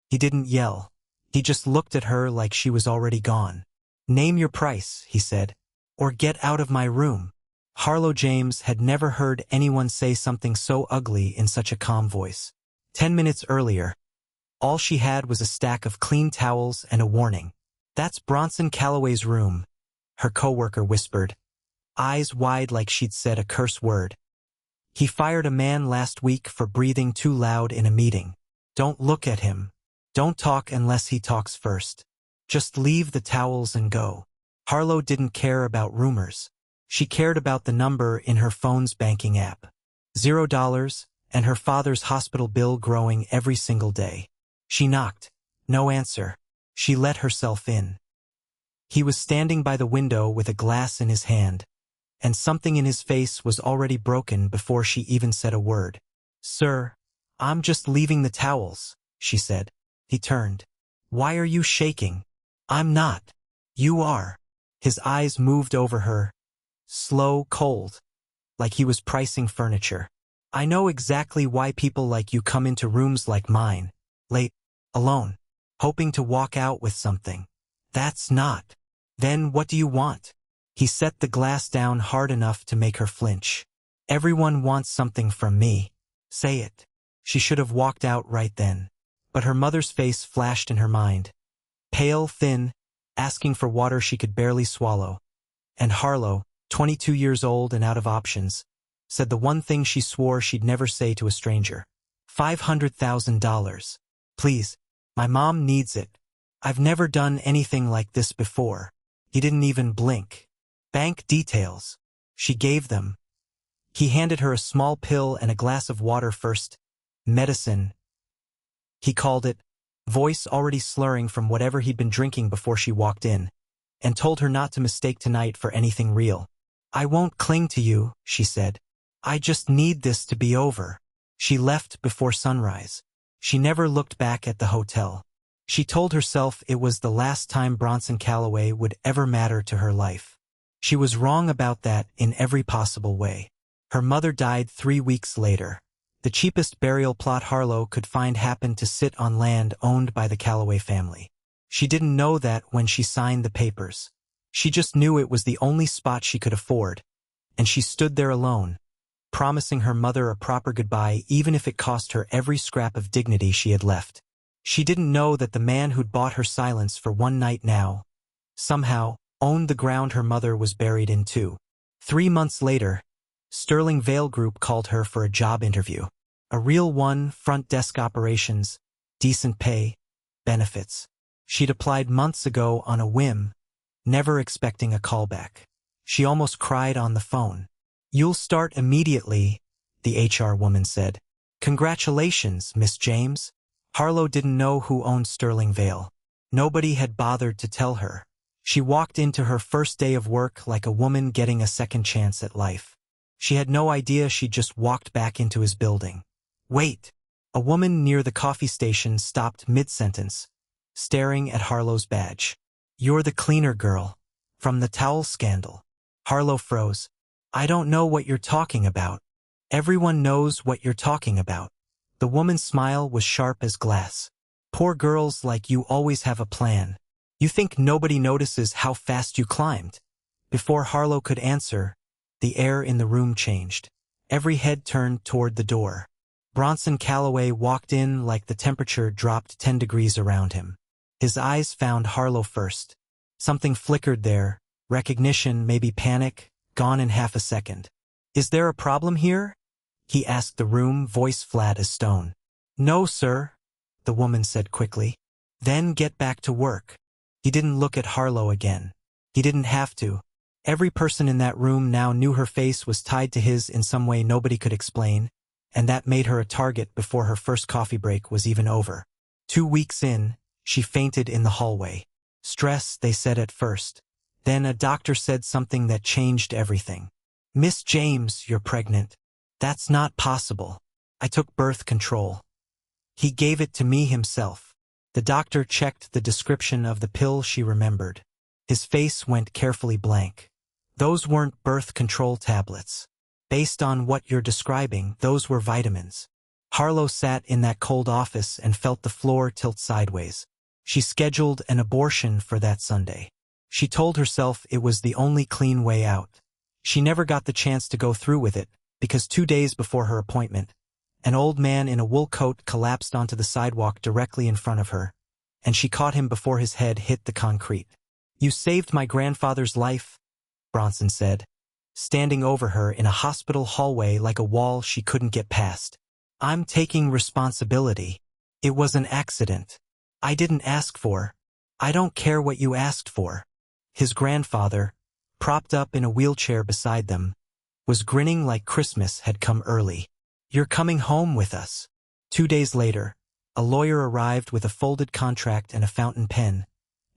He didn't yell. He just looked at her like she was already gone. "Name your price," he said, "or get out of my room." Harlow James had never heard anyone say something so ugly in such a calm voice. 10 minutes earlier, all she had was a stack of clean towels and a warning. "That's Bronson Calloway's room," her coworker whispered, eyes wide like she'd said a curse word. "He fired a man last week for breathing too loud in a meeting. Don't look at him. Don't talk unless he talks first. Just leave the towels and go." Harlow didn't care about rumors. She cared about the number in her phone's banking app. $0, and her father's hospital bill growing every single day. She knocked. No answer. She let herself in. He was standing by the window with a glass in his hand, and something in his face was already broken before she even said a word. "Sir, I'm just leaving the towels," she said. He turned. "Why are you shaking?" "I'm not. You are." His eyes moved over her, slow, cold, like he was pricing furniture. "I know exactly why people like you come into rooms like mine, late, alone, hoping to walk out with something. That's not. Then what do you want?" He set the glass down hard enough to make her flinch. "Everyone wants something from me. Say it." She should have walked out right then. But her mother's face flashed in her mind. Pale, thin, asking for water she could barely swallow. And Harlow, 22 years old and out of options, said the one thing she swore she'd never say to a stranger. $500,000. "Please, my mom needs it. I've never done anything like this before." He didn't even blink. "Bank details." She gave them. He handed her a small pill and a glass of water first. "Medicine," he called it, voice already slurring from whatever he'd been drinking before she walked in, and told her not to mistake tonight for anything real. "I won't cling to you," she said. "I just need this to be over." She left before sunrise. She never looked back at the hotel. She told herself it was the last time Bronson Calloway would ever matter to her life. She was wrong about that in every possible way. Her mother died 3 weeks later. The cheapest burial plot Harlow could find happened to sit on land owned by the Calloway family. She didn't know that when she signed the papers. She just knew it was the only spot she could afford, and she stood there alone, promising her mother a proper goodbye even if it cost her every scrap of dignity she had left. She didn't know that the man who'd bought her silence for one night now, somehow, owned the ground her mother was buried in too. 3 months later, Sterling Vale Group called her for a job interview. A real one, front desk operations, decent pay, benefits. She'd applied months ago on a whim, never expecting a callback. She almost cried on the phone. "You'll start immediately," the HR woman said. "Congratulations, Miss James." Harlow didn't know who owned Sterling Vale. Nobody had bothered to tell her. She walked into her first day of work like a woman getting a second chance at life. She had no idea she'd just walked back into his building. "Wait!" A woman near the coffee station stopped mid-sentence, staring at Harlow's badge. "You're the cleaner girl, from the towel scandal." Harlow froze. "I don't know what you're talking about." "Everyone knows what you're talking about." The woman's smile was sharp as glass. "Poor girls like you always have a plan. You think nobody notices how fast you climbed?" Before Harlow could answer, the air in the room changed. Every head turned toward the door. Bronson Calloway walked in like the temperature dropped 10 degrees around him. His eyes found Harlow first. Something flickered there, recognition, maybe panic, gone in half a second. "Is there a problem here?" he asked the room, voice flat as stone. "No, sir," the woman said quickly. "Then get back to work." He didn't look at Harlow again. He didn't have to. Every person in that room now knew her face was tied to his in some way nobody could explain, and that made her a target before her first coffee break was even over. 2 weeks in, she fainted in the hallway. Stress, they said at first. Then a doctor said something that changed everything. "Miss James, you're pregnant." "That's not possible. I took birth control." He gave it to me himself. The doctor checked the description of the pill she remembered. His face went carefully blank. "Those weren't birth control tablets. Based on what you're describing, those were vitamins." Harlow sat in that cold office and felt the floor tilt sideways. She scheduled an abortion for that Sunday. She told herself it was the only clean way out. She never got the chance to go through with it, because 2 days before her appointment, an old man in a wool coat collapsed onto the sidewalk directly in front of her, and she caught him before his head hit the concrete. "You saved my grandfather's life," Bronson said, standing over her in a hospital hallway like a wall she couldn't get past. "I'm taking responsibility. It was an accident. I didn't ask for. I don't care what you asked for." His grandfather, propped up in a wheelchair beside them, was grinning like Christmas had come early. "You're coming home with us." 2 days later, a lawyer arrived with a folded contract and a fountain pen,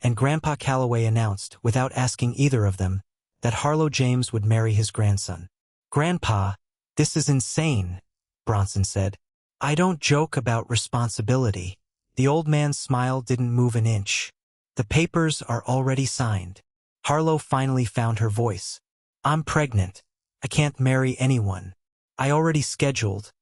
and Grandpa Calloway announced, without asking either of them, that Harlow James would marry his grandson. "Grandpa, this is insane," Bronson said. "I don't joke about responsibility." The old man's smile didn't move an inch. "The papers are already signed." Harlow finally found her voice. "I'm pregnant. I can't marry anyone. I already scheduled.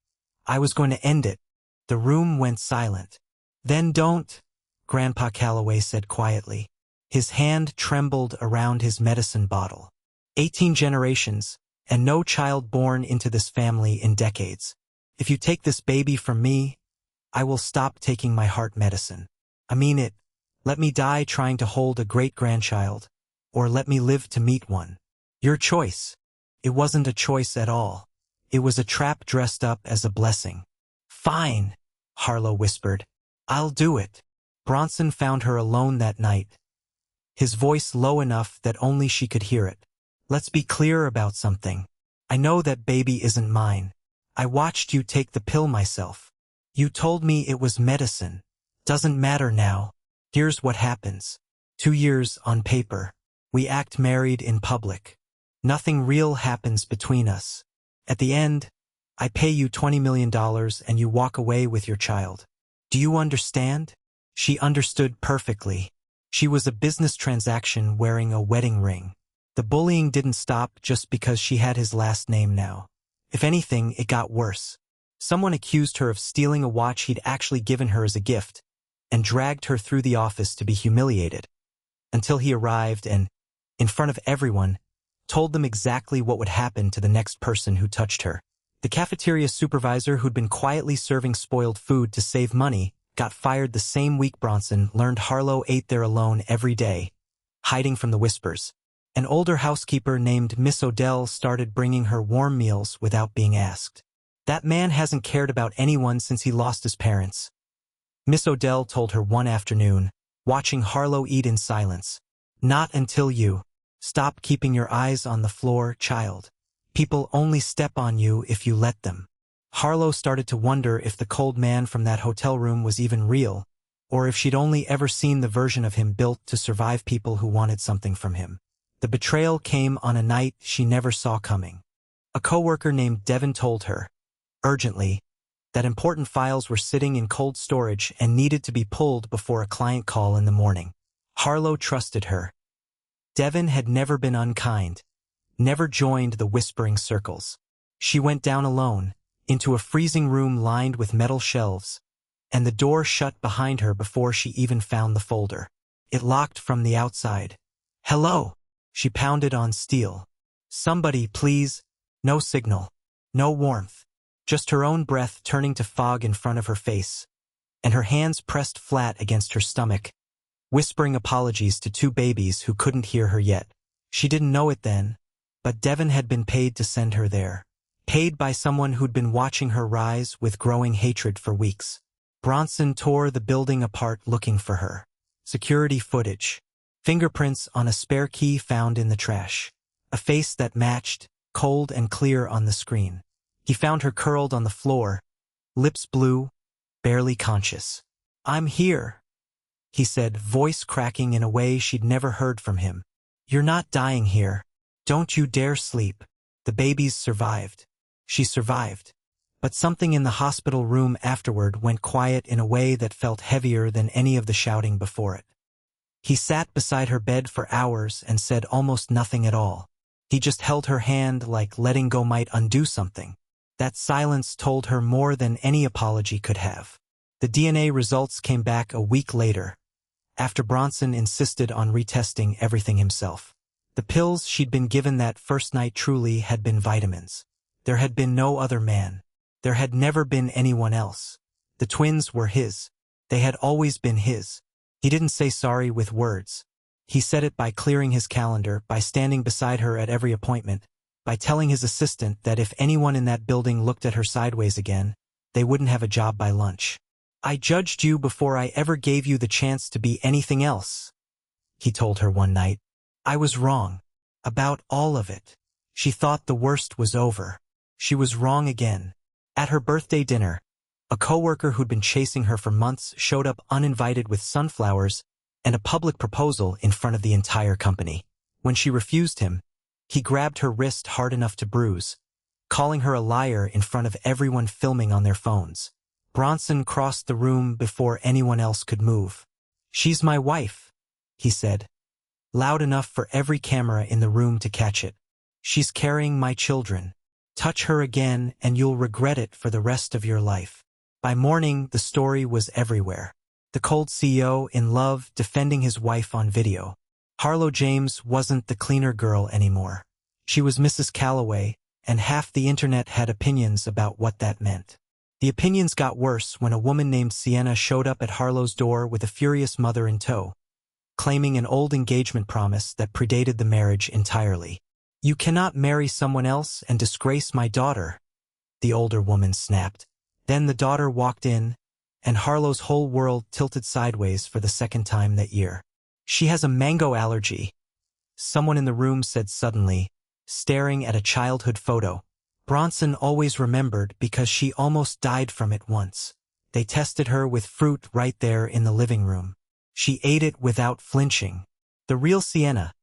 I was going to end it." The room went silent. "Then don't," Grandpa Calloway said quietly. His hand trembled around his medicine bottle. 18 generations, and no child born into this family in decades. "If you take this baby from me, I will stop taking my heart medicine. I mean it. Let me die trying to hold a great-grandchild, or let me live to meet one. Your choice." It wasn't a choice at all. It was a trap dressed up as a blessing. "Fine," Harlow whispered. "I'll do it." Bronson found her alone that night, his voice low enough that only she could hear it. "Let's be clear about something. I know that baby isn't mine. I watched you take the pill myself. You told me it was medicine. Doesn't matter now. Here's what happens. 2 years on paper. We act married in public. Nothing real happens between us. At the end, I pay you $20 million and you walk away with your child. Do you understand?" She understood perfectly. She was a business transaction wearing a wedding ring. The bullying didn't stop just because she had his last name now. If anything, it got worse. Someone accused her of stealing a watch he'd actually given her as a gift, and dragged her through the office to be humiliated, until he arrived and, in front of everyone, told them exactly what would happen to the next person who touched her. The cafeteria supervisor who'd been quietly serving spoiled food to save money got fired the same week Bronson learned Harlow ate there alone every day, hiding from the whispers. An older housekeeper named Miss Odell started bringing her warm meals without being asked. "That man hasn't cared about anyone since he lost his parents," Miss Odell told her one afternoon, watching Harlow eat in silence. "Not until you. Stop keeping your eyes on the floor, child. People only step on you if you let them." Harlow started to wonder if the cold man from that hotel room was even real, or if she'd only ever seen the version of him built to survive people who wanted something from him. The betrayal came on a night she never saw coming. A coworker named Devin told her, urgently, that important files were sitting in cold storage and needed to be pulled before a client call in the morning. Harlow trusted her. Devin had never been unkind, never joined the whispering circles. She went down alone, into a freezing room lined with metal shelves, and the door shut behind her before she even found the folder. It locked from the outside. "Hello," she pounded on steel. "Somebody, please." No signal. No warmth. Just her own breath turning to fog in front of her face, and her hands pressed flat against her stomach, whispering apologies to 2 babies who couldn't hear her yet. She didn't know it then, but Devin had been paid to send her there. Paid by someone who'd been watching her rise with growing hatred for weeks. Bronson tore the building apart looking for her. Security footage. Fingerprints on a spare key found in the trash. A face that matched, cold and clear on the screen. He found her curled on the floor, lips blue, barely conscious. "I'm here," he said, voice cracking in a way she'd never heard from him. "You're not dying here. Don't you dare sleep. The babies survived." She survived. But something in the hospital room afterward went quiet in a way that felt heavier than any of the shouting before it. He sat beside her bed for hours and said almost nothing at all. He just held her hand like letting go might undo something. That silence told her more than any apology could have. The DNA results came back a week later, after Bronson insisted on retesting everything himself. The pills she'd been given that first night truly had been vitamins. There had been no other man. There had never been anyone else. The twins were his. They had always been his. He didn't say sorry with words. He said it by clearing his calendar, by standing beside her at every appointment, by telling his assistant that if anyone in that building looked at her sideways again, they wouldn't have a job by lunch. "I judged you before I ever gave you the chance to be anything else," he told her one night. "I was wrong. About all of it." She thought the worst was over. She was wrong again. At her birthday dinner, a coworker who'd been chasing her for months showed up uninvited with sunflowers and a public proposal in front of the entire company. When she refused him, he grabbed her wrist hard enough to bruise, calling her a liar in front of everyone filming on their phones. Bronson crossed the room before anyone else could move. "She's my wife," he said, loud enough for every camera in the room to catch it. "She's carrying my children. Touch her again and you'll regret it for the rest of your life." By morning, the story was everywhere. The cold CEO in love, defending his wife on video. Harlow James wasn't the cleaner girl anymore. She was Mrs. Calloway, and half the internet had opinions about what that meant. The opinions got worse when a woman named Sienna showed up at Harlow's door with a furious mother in tow, claiming an old engagement promise that predated the marriage entirely. "You cannot marry someone else and disgrace my daughter," the older woman snapped. Then the daughter walked in, and Harlow's whole world tilted sideways for the second time that year. "She has a mango allergy," someone in the room said suddenly, staring at a childhood photo. Bronson always remembered because she almost died from it once. They tested her with fruit right there in the living room. She ate it without flinching. The real Sienna,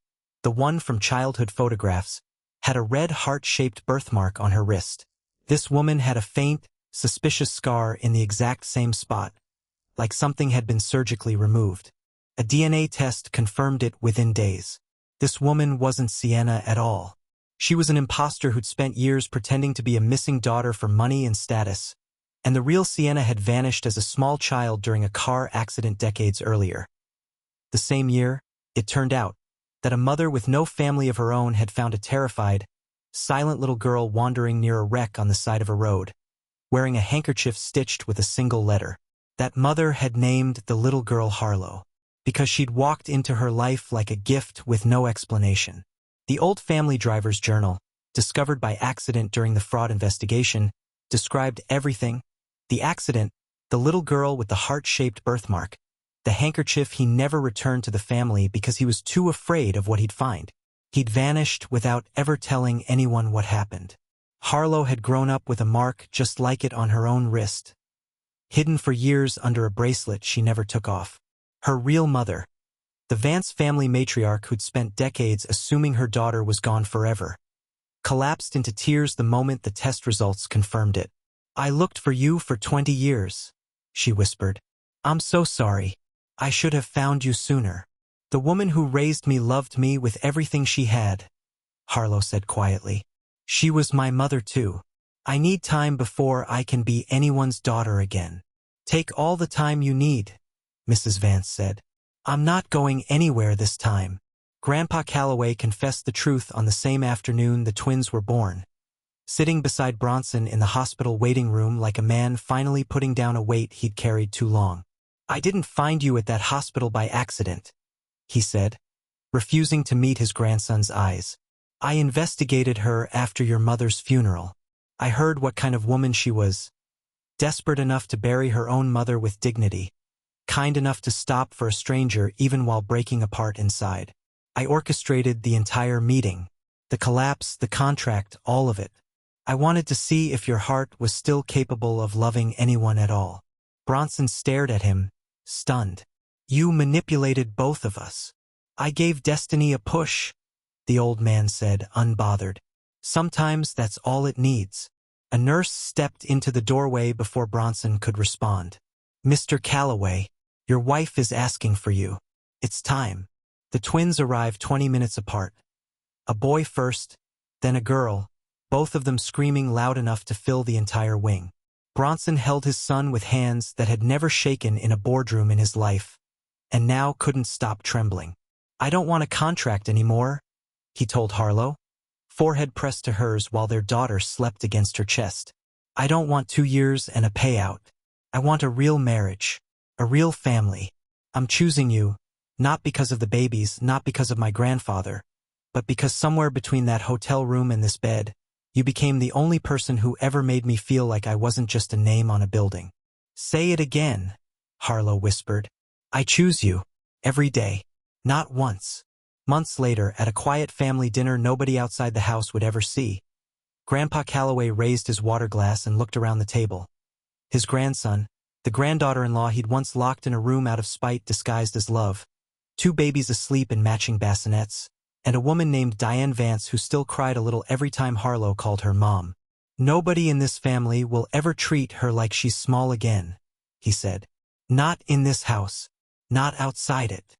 the one from childhood photographs, had a red heart-shaped birthmark on her wrist. This woman had a faint, suspicious scar in the exact same spot, like something had been surgically removed. A DNA test confirmed it within days. This woman wasn't Sienna at all. She was an imposter who'd spent years pretending to be a missing daughter for money and status, and the real Sienna had vanished as a small child during a car accident decades earlier. The same year, it turned out that a mother with no family of her own had found a terrified, silent little girl wandering near a wreck on the side of a road, wearing a handkerchief stitched with a single letter. That mother had named the little girl Harlow, because she'd walked into her life like a gift with no explanation. The old family driver's journal, discovered by accident during the fraud investigation, described everything: the accident, the little girl with the heart-shaped birthmark, the handkerchief he never returned to the family because he was too afraid of what he'd find. He'd vanished without ever telling anyone what happened. Harlow had grown up with a mark just like it on her own wrist, hidden for years under a bracelet she never took off. Her real mother, the Vance family matriarch who'd spent decades assuming her daughter was gone forever, collapsed into tears the moment the test results confirmed it. "I looked for you for 20 years, she whispered. "I'm so sorry. I should have found you sooner. The woman who raised me loved me with everything she had," Harlow said quietly. "She was my mother too. I need time before I can be anyone's daughter again." "Take all the time you need," Mrs. Vance said. "I'm not going anywhere this time." Grandpa Calloway confessed the truth on the same afternoon the twins were born, sitting beside Bronson in the hospital waiting room like a man finally putting down a weight he'd carried too long. "I didn't find you at that hospital by accident," he said, refusing to meet his grandson's eyes. "I investigated her after your mother's funeral. I heard what kind of woman she was, desperate enough to bury her own mother with dignity, kind enough to stop for a stranger even while breaking apart inside. I orchestrated the entire meeting, the collapse, the contract, all of it. I wanted to see if your heart was still capable of loving anyone at all." Bronson stared at him, stunned. "You manipulated both of us." "I gave destiny a push," the old man said, unbothered. "Sometimes that's all it needs." A nurse stepped into the doorway before Bronson could respond. "Mr. Calloway, your wife is asking for you. It's time." The twins arrived 20 minutes apart. A boy first, then a girl, both of them screaming loud enough to fill the entire wing. Bronson held his son with hands that had never shaken in a boardroom in his life, and now couldn't stop trembling. "I don't want a contract anymore," he told Harlow, forehead pressed to hers while their daughter slept against her chest. "I don't want 2 years and a payout. I want a real marriage, a real family. I'm choosing you, not because of the babies, not because of my grandfather, but because somewhere between that hotel room and this bed, you became the only person who ever made me feel like I wasn't just a name on a building." "Say it again," Harlow whispered. "I choose you. Every day. Not once." Months later, at a quiet family dinner nobody outside the house would ever see, Grandpa Calloway raised his water glass and looked around the table. His grandson, the granddaughter-in-law he'd once locked in a room out of spite disguised as love, 2 babies asleep in matching bassinets, and a woman named Diane Vance who still cried a little every time Harlow called her mom. "Nobody in this family will ever treat her like she's small again," he said. "Not in this house. Not outside it."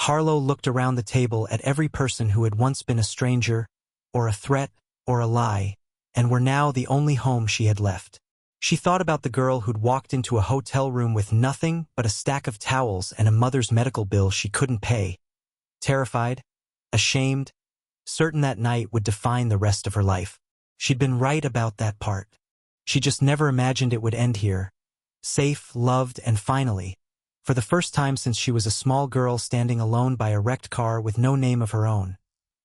Harlow looked around the table at every person who had once been a stranger, or a threat, or a lie, and were now the only home she had left. She thought about the girl who'd walked into a hotel room with nothing but a stack of towels and a mother's medical bill she couldn't pay. Terrified, ashamed, certain that night would define the rest of her life. She'd been right about that part. She just never imagined it would end here. Safe, loved, and finally, for the first time since she was a small girl standing alone by a wrecked car with no name of her own,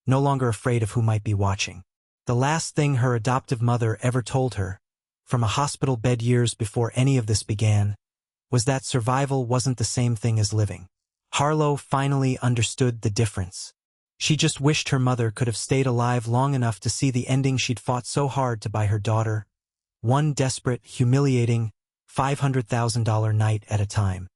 no longer afraid of who might be watching. The last thing her adoptive mother ever told her, from a hospital bed years before any of this began, was that survival wasn't the same thing as living. Harlow finally understood the difference. She just wished her mother could have stayed alive long enough to see the ending she'd fought so hard to buy her daughter, one desperate, humiliating, $500,000 night at a time.